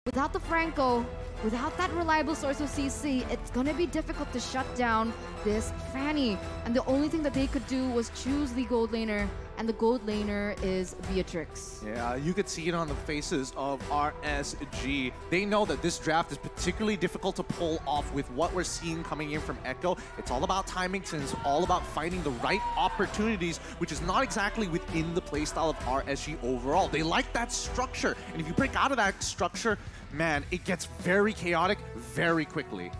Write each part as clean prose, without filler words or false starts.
Without the Franco, without that reliable source of CC, it's gonna be difficult to shut down this Fanny. And the only thing that they could do was choose the gold laner, and the gold laner is Beatrix. Yeah, you could see it on the faces of RSG. They know that this draft is particularly difficult to pull off with what we're seeing coming in from Echo. It's all about timings and it's all about finding the right opportunities, which is not exactly within the playstyle of RSG overall. They like that structure, and if you break out of that structure, man, it gets very chaotic very quickly.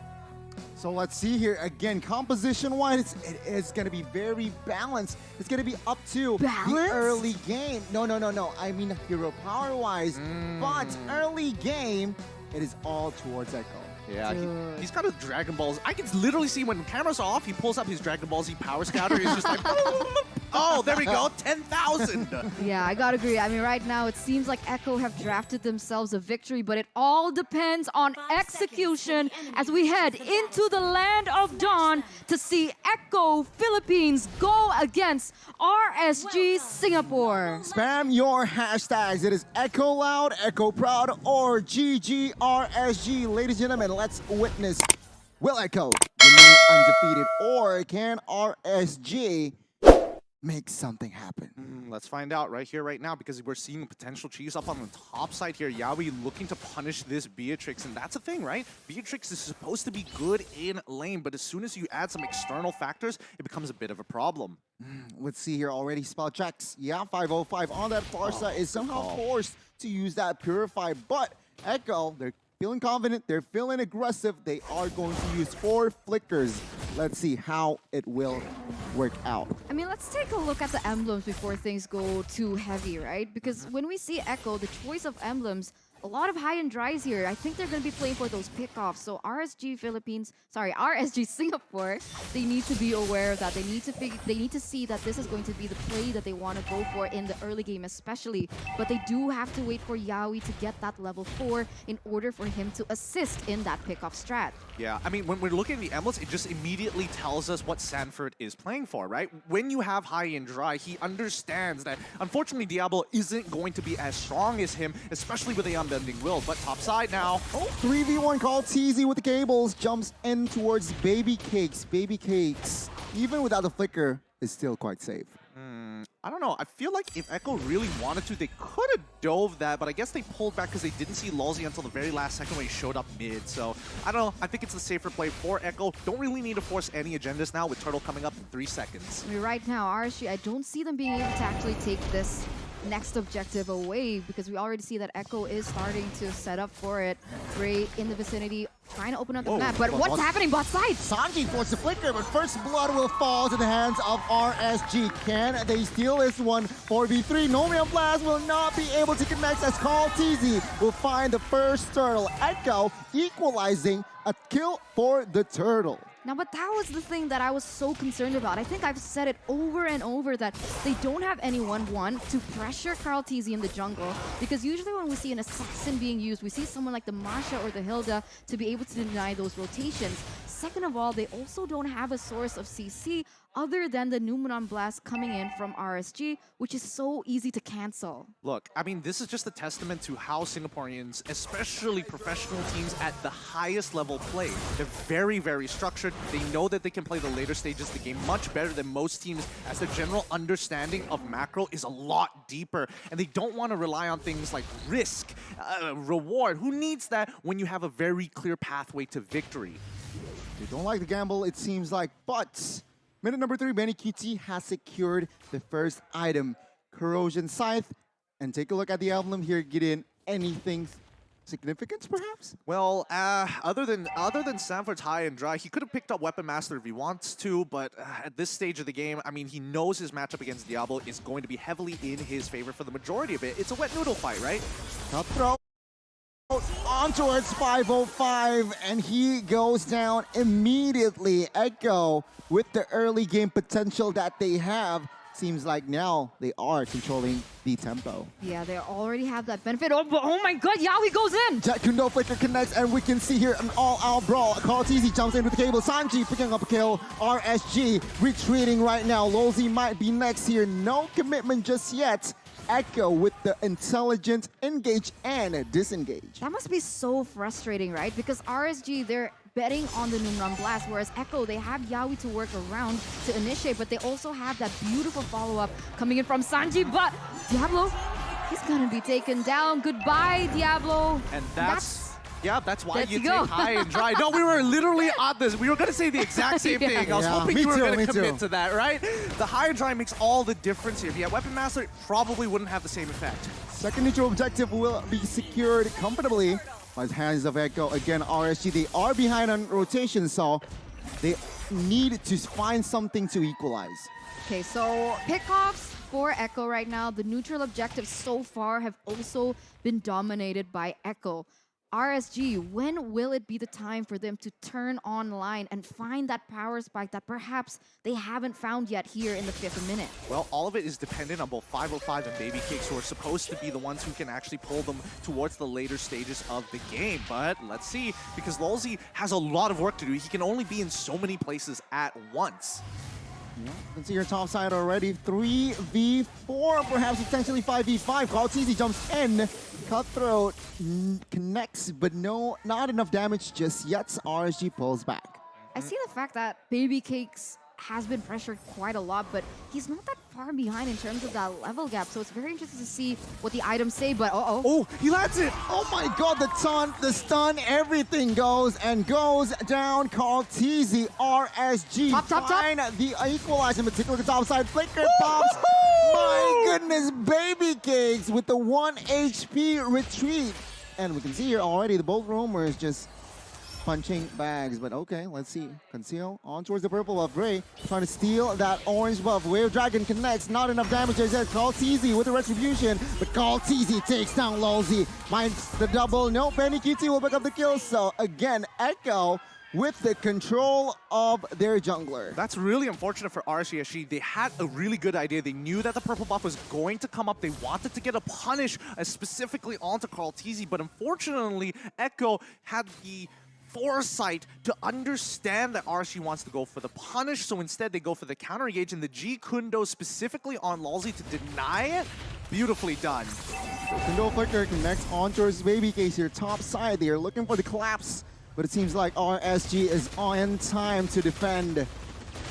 So let's see here again. Composition-wise, it is going to be very balanced. It's going to be up to the early game. No. I mean hero power-wise, but early game, it is all towards Echo. Yeah, he's got a Dragon Balls. I can literally see when the camera's off, he pulls up his Dragon Ball Z Power Scouter. He's just like, oh, there we go, 10,000. Yeah, I gotta agree. I mean, right now it seems like Echo have drafted themselves a victory, but it all depends on execution as we head into the land of dawn to see Echo Philippines go against RSG Singapore. Spam your hashtags. It is Echo Loud, Echo Proud, or GGRSG. Ladies and gentlemen, let's witness. Will Echo remain undefeated, or can RSG make something happen? Let's find out right here, right now, because we're seeing potential cheese up on the top side here. Yawi looking to punish this Beatrix, and that's the thing, right? Beatrix is supposed to be good in lane, but as soon as you add some external factors, it becomes a bit of a problem. Let's see here already. Spell checks. Yeah, 505 on that far side is somehow forced to use that Purify, but Echo, they're feeling confident, they're feeling aggressive. They are going to use 4 flickers. Let's see how it will work out. I mean, let's take a look at the emblems before things go too heavy, right? Because when we see Echo, the choice of emblems, a lot of high and dries here. I think they're going to be playing for those pickoffs. So RSG Singapore, they need to be aware of that. They need to see that this is going to be the play that they want to go for in the early game especially. But they do have to wait for Yawi to get that level 4 in order for him to assist in that pickoff strat. Yeah, I mean, when we're looking at the emblems, it just immediately tells us what Sanford is playing for, right? When you have high and dry, he understands that, unfortunately, Diablo isn't going to be as strong as him, especially with the unbending will. But top side now. 3v1 Karltzy with the cables, jumps in towards Baby Cakes. Baby Cakes, even without the flicker, is still quite safe. I don't know. I feel like if Echo really wanted to, they could have dove that, but I guess they pulled back because they didn't see Lolzy until the very last second when he showed up mid. So, I don't know. I think it's the safer play for Echo. Don't really need to force any agendas now with Turtle coming up in 3 seconds. I mean, right now, RSG, I don't see them being able to actually take this next objective away because we already see that Echo is starting to set up for it. Gray in the vicinity, trying to open up the map. But what's happening bot side? Sanji forced the flicker, but first blood will fall to the hands of RSG. Can they steal this one? 4v3, Nomian Blast will not be able to connect as Karltzy will find the first turtle. Echo equalizing a kill for the turtle. Now, but that was the thing that I was so concerned about. I think I've said it over and over that they don't have anyone, one, to pressure Karltzy in the jungle. Because usually when we see an assassin being used, we see someone like the Masha or the Hilda to be able to deny those rotations. Second of all, they also don't have a source of CC other than the Numenon Blast coming in from RSG, which is so easy to cancel. Look, I mean, this is just a testament to how Singaporeans, especially professional teams at the highest level, play. They're very, very structured. They know that they can play the later stages of the game much better than most teams, as their general understanding of macro is a lot deeper. And they don't want to rely on things like risk, reward. Who needs that when you have a very clear pathway to victory? They don't like the gamble, it seems like, but minute number 3, Benny QT has secured the first item, Corrosion Scythe. And take a look at the emblem here, get in anything significance, perhaps? Well, other than Sanford's high and dry, he could have picked up Weapon Master if he wants to, but at this stage of the game, I mean, he knows his matchup against Diablo is going to be heavily in his favor for the majority of it. It's a wet noodle fight, right? Cutthroat on towards 505, and he goes down immediately. Echo, with the early game potential that they have, seems like now they are controlling the tempo. Yeah, they already have that benefit. Oh my god, Yawi goes in! Jet Kundo flicker connects, and we can see here an all-out brawl. Karltzy jumps in with the cable. Sanji picking up a kill. RSG retreating right now. Lolzy might be next here. No commitment just yet. Echo with the intelligent engage and disengage. That must be so frustrating, right? Because RSG, they're betting on the Noomram Blast, whereas Echo, they have Yaoi to work around to initiate, but they also have that beautiful follow-up coming in from Sanji, but Diablo, he's gonna be taken down. Goodbye, Diablo. And that's why Let's you go. take high and dry. No, we were literally on this. We were going to say the exact same thing. I was hoping you were going to commit to that, right? The high and dry makes all the difference here. If you had Weapon Master, it probably wouldn't have the same effect. Second neutral objective will be secured comfortably by the hands of Echo. Again, RSG, they are behind on rotation, so they need to find something to equalize. Okay, so pickoffs for Echo right now. The neutral objectives so far have also been dominated by Echo. RSG, when will it be the time for them to turn online and find that power spike that perhaps they haven't found yet here in the 5th minute? Well, all of it is dependent on both 505 and Baby Cakes, who are supposed to be the ones who can actually pull them towards the later stages of the game. But let's see, because Lolzy has a lot of work to do. He can only be in so many places at once. Yeah, you can see your top side already. 3v4, perhaps potentially 5v5. Karltzy jumps in. Cutthroat connects, but no, not enough damage just yet. RSG pulls back. I see the fact that Baby Cakes has been pressured quite a lot, but he's not that far behind in terms of that level gap. So it's very interesting to see what the items say, but Oh, he lands it! Oh my god, the stun, everything goes down. Karltzy, RSG, Top. find the equalizer, in particular the top side. Flicker pops. My goodness, Baby Cakes with the 1 HP retreat. And we can see here already the Bolt Roamer is just punching bags, but okay, let's see. Conceal on towards the purple buff. Gray trying to steal that orange buff. Wave Dragon connects, not enough damage as that. Karltzy with the retribution, but Karltzy takes down Lolzy. Minds the double. No, Penny QT will pick up the kill. So again, Echo with the control of their jungler. That's really unfortunate for RSG SG. They had a really good idea. They knew that the purple buff was going to come up. They wanted to get a punish specifically onto Karltzy, but unfortunately, Echo had the foresight to understand that RSG wants to go for the punish, so instead they go for the counter engage, and the G Kundo specifically on Lolzy to deny it. Beautifully done. Kundo Flicker connects on towards Baby Case here, top side. They are looking for the collapse, but it seems like RSG is on time to defend.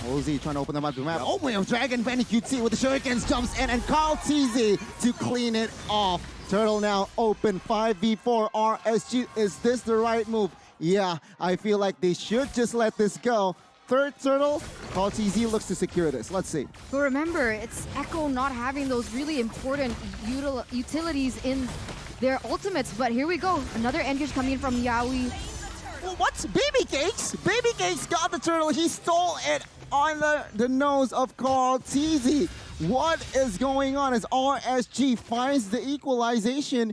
Lolzy trying to open them up the map. Oh my, Dragon Penny QT with the shurikens jumps in, and Karltzy to clean it off. Turtle now open, 5v4 RSG. Is this the right move? Yeah, I feel like they should just let this go. Third turtle, Karltzy looks to secure this. Let's see. But remember, it's Echo not having those really important utilities in their ultimates. But here we go. Another engage coming in from Yaoi. Well, what's Baby Cakes? Baby Cakes got the turtle. He stole it on the nose of Karltzy. What is going on as RSG finds the equalization?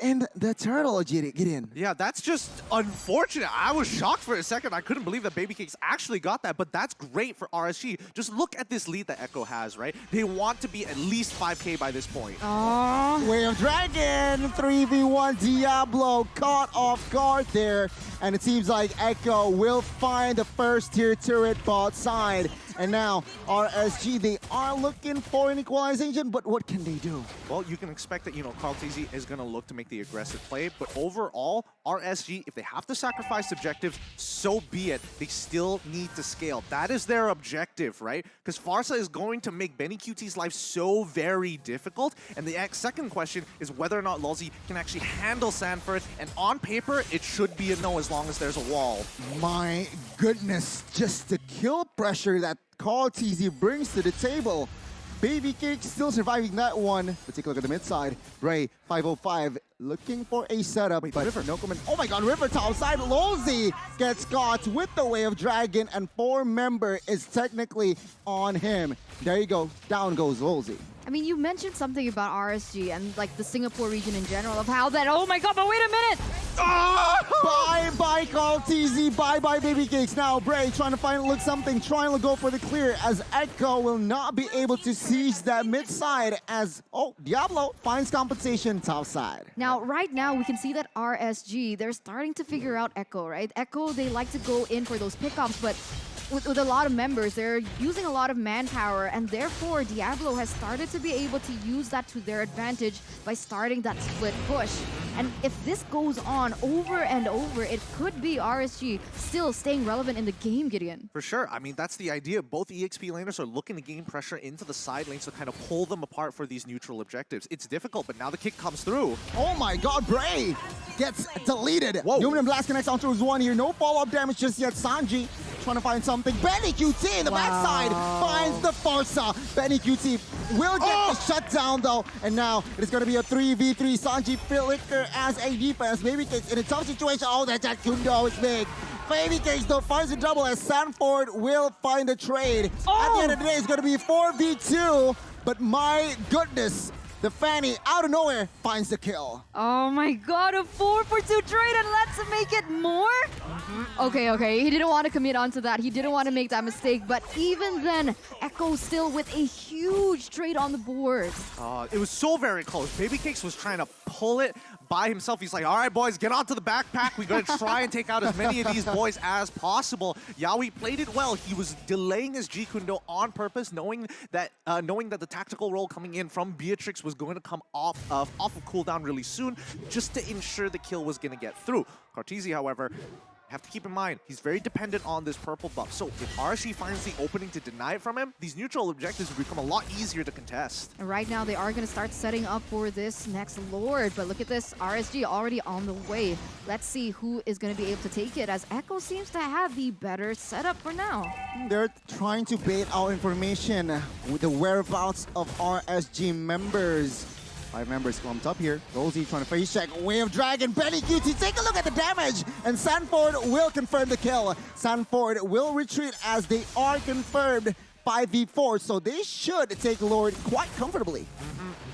And the turtle, get in. Yeah, that's just unfortunate. I was shocked for a second. I couldn't believe that Baby Cakes actually got that, but that's great for RSG. Just look at this lead that Echo has, right? They want to be at least 5K by this point. Wave Dragon, 3v1 Diablo caught off guard there. And it seems like Echo will find the first tier turret bot side. And now RSG, they are looking for an equalization, but what can they do? Well, you can expect that, Karltzy is going to look to make the aggressive play, but overall, RSG, if they have to sacrifice objectives, so be it. They still need to scale. That is their objective, right? Because Pharsa is going to make Benny QT's life so very difficult, and the second question is whether or not Lolzy can actually handle Sanford, and on paper, it should be a no as long as there's a wall. My goodness, just the kill pressure that Karltzy brings to the table. Baby Cake still surviving that one. Let's take a look at the mid side. Ray, 505, looking for a setup, but River, no comment. Oh my god, River top side. Lolzy gets caught with the Wave Dragon, and 4-member is technically on him. There you go, down goes Lolzy. I mean, you mentioned something about RSG and like the Singapore region in general of how that, oh my god, but wait a minute! Bye-bye Karltzy, bye-bye Baby Cakes. Now Bray trying to look something, trying to go for the clear as Echo will not be able to seize that mid side as, Diablo finds compensation top side. Now, right now, we can see that RSG, they're starting to figure out Echo, right? Echo, they like to go in for those pickups, but with a lot of members, they're using a lot of manpower, and therefore Diablo has started to be able to use that to their advantage by starting that split push. And if this goes on over and over, it could be RSG still staying relevant in the game, Gideon. For sure. I mean, that's the idea. Both EXP laners are looking to gain pressure into the side lanes to kind of pull them apart for these neutral objectives. It's difficult, but now the kick comes through. Oh my god, Bray gets deleted. Whoa. Luminum Blast connects onto his one here. No follow-up damage just yet. Sanji trying to find something. Benny QT in the backside finds the Farsa. Benny QT will get the shutdown though. And now it is going to be a 3v3. Sanji Flicker as a defense. Babykicks in a tough situation. Oh, that Kundo is big. Babykicks though finds a double as Sanford will find a trade. At the end of the day, it's going to be 4v2. But my goodness, the Fanny out of nowhere finds the kill. Oh my god, a 4-for-2 trade, and let's make it more? Okay, he didn't want to commit onto that. He didn't want to make that mistake, but even then, Echo still with a huge trade on the board. It was so very close. Babykicks was trying to pull it by himself. He's like, all right, boys, get onto the backpack. We're going to try and take out as many of these boys as possible. Yaoi played it well. He was delaying his G Kundo on purpose, knowing that the tactical roll coming in from Beatrix was going to come off of cooldown really soon, just to ensure the kill was going to get through. Karltzy, however, have to keep in mind, he's very dependent on this purple buff. So if RSG finds the opening to deny it from him, these neutral objectives will become a lot easier to contest. And right now, they are going to start setting up for this next Lord. But look at this, RSG already on the way. Let's see who is going to be able to take it, as Echo seems to have the better setup for now. They're trying to bait out information with the whereabouts of RSG members. 5 members clumped up here. Rosie trying to face check. Wave Dragon, Benny QT. Take a look at the damage. And Sanford will confirm the kill. Sanford will retreat as they are confirmed 5v4. So they should take Lord quite comfortably.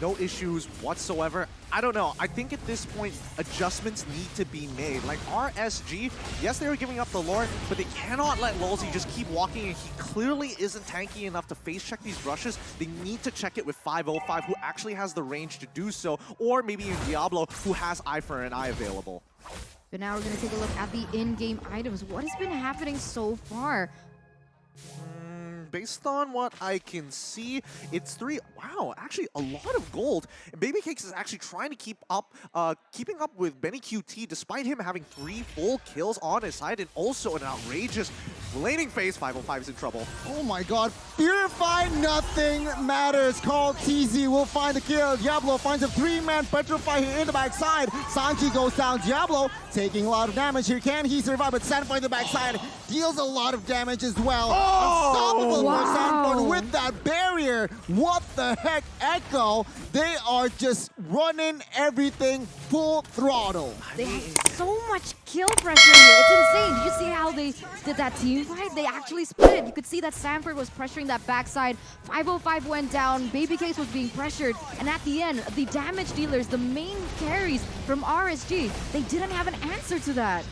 No issues whatsoever. I don't know. I think at this point, adjustments need to be made. Like RSG, yes, they were giving up the Lord, but they cannot let Lolzy just keep walking, and he clearly isn't tanky enough to face check these rushes. They need to check it with 505, who actually has the range to do so, or maybe even Diablo, who has Eye for an Eye available. But now we're going to take a look at the in-game items. What has been happening so far? Based on what I can see, it's 3. Wow, actually a lot of gold. And Babykicks is actually trying to keeping up with Benny QT, despite him having 3 full kills on his side, and also an outrageous laning phase. 505 is in trouble. Oh my god. Purify, nothing matters. Karltzy will find the kill. Diablo finds a 3-man Petrify here in the backside. Sanji goes down. Diablo taking a lot of damage here. Can he survive? But Sanford in the backside deals a lot of damage as well. Unstoppable for Sanford with that barrier. What the heck, Echo? They are just running everything full throttle. They have so much kill pressure here. It's insane. Did you see how they did that team fight? They actually split it. You could see that Sanford was pressuring that backside. 505 went down. Babykicks was being pressured. And at the end, the damage dealers, the main carries from RSG, they didn't have an answer to that.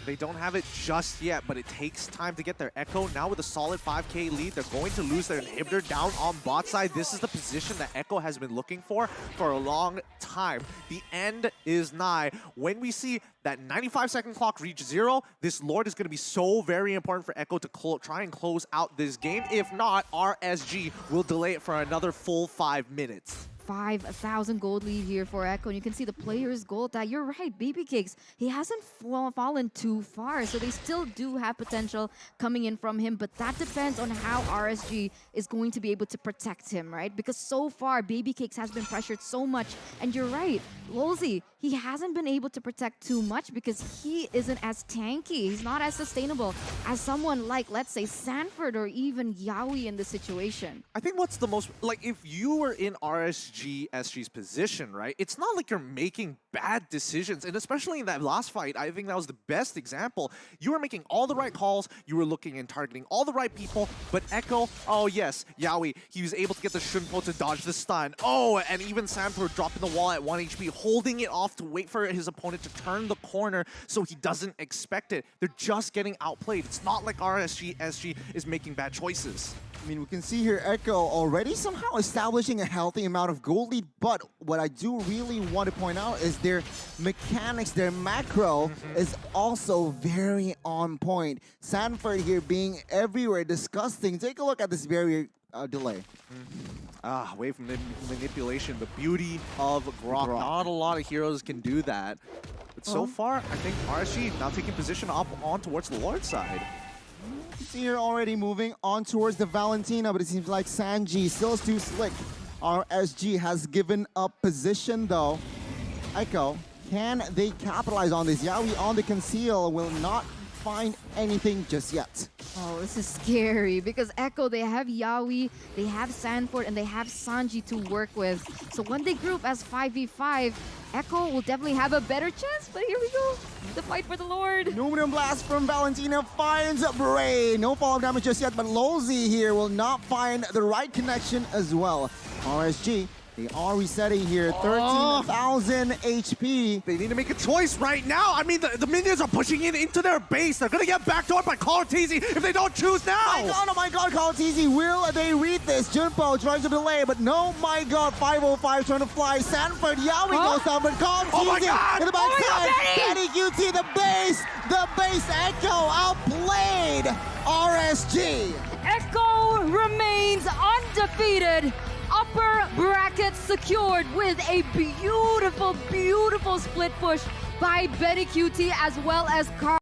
They don't have it just yet, but it takes time to get their Echo. Now with a solid 5k lead, they're going to lose their inhibitor down on bot side. This is the position that Echo has been looking for a long time. The end is nigh. When we see that 95-second clock reach 0, this Lord is going to be so very important for Echo to try and close out this game. If not, RSG will delay it for another full 5 minutes. 5,000 gold lead here for Echo, and you can see the player's gold that you're right, Babykicks, he hasn't fallen too far, so they still do have potential coming in from him, but that depends on how RSG is going to be able to protect him, right? Because so far, Babykicks has been pressured so much, and you're right, Lolzy, he hasn't been able to protect too much because he isn't as tanky, he's not as sustainable as someone like, let's say, Sanford or even Yaoi in this situation. I think what's the most, like, if you were in RSG SG's position, right? It's not like you're making bad decisions, and especially in that last fight, I think that was the best example. You were making all the right calls, you were looking and targeting all the right people, but Echo, oh yes, Yaoi, he was able to get the Shunpo to dodge the stun. Oh, and even Sanford dropping the wall at 1 HP, holding it off to wait for his opponent to turn the corner so he doesn't expect it. They're just getting outplayed. It's not like RSG SG is making bad choices. I mean, we can see here Echo already somehow establishing a healthy amount of of gold lead, but what I do really want to point out is their mechanics, their macro is also very on point. Sanford here being everywhere, disgusting. Take a look at this barrier delay. Away from the manipulation, the beauty of Grok. Not a lot of heroes can do that. But so far, I think RSG now taking position up on towards the Lord side. See here already moving on towards the Valentina, but it seems like Sanji still is too slick. RSG has given up position though. Echo, can they capitalize on this? Yawi on the conceal will not find anything just yet. Oh, this is scary because Echo, they have Yawi, they have Sanford, and they have Sanji to work with. So when they group as 5v5, Echo will definitely have a better chance, but here we go. The fight for the Lord. Numinum Blast from Valentina finds Bray. No fall damage just yet, but Lolzy here will not find the right connection as well. RSG, they are resetting here, 13,000 HP. They need to make a choice right now. I mean, the minions are pushing in into their base. They're going to get backdoored by Karltzy if they don't choose now. Oh my god, Karltzy, will they read this? Junpo tries to delay, but no, my god, 505 trying to fly. Sanford, Yawi goes down, but Karltzy in the backside. Betty QT, the base Echo outplayed RSG. Echo remains undefeated. Upper bracket secured with a beautiful, beautiful split push by Betty QT as well as Karl.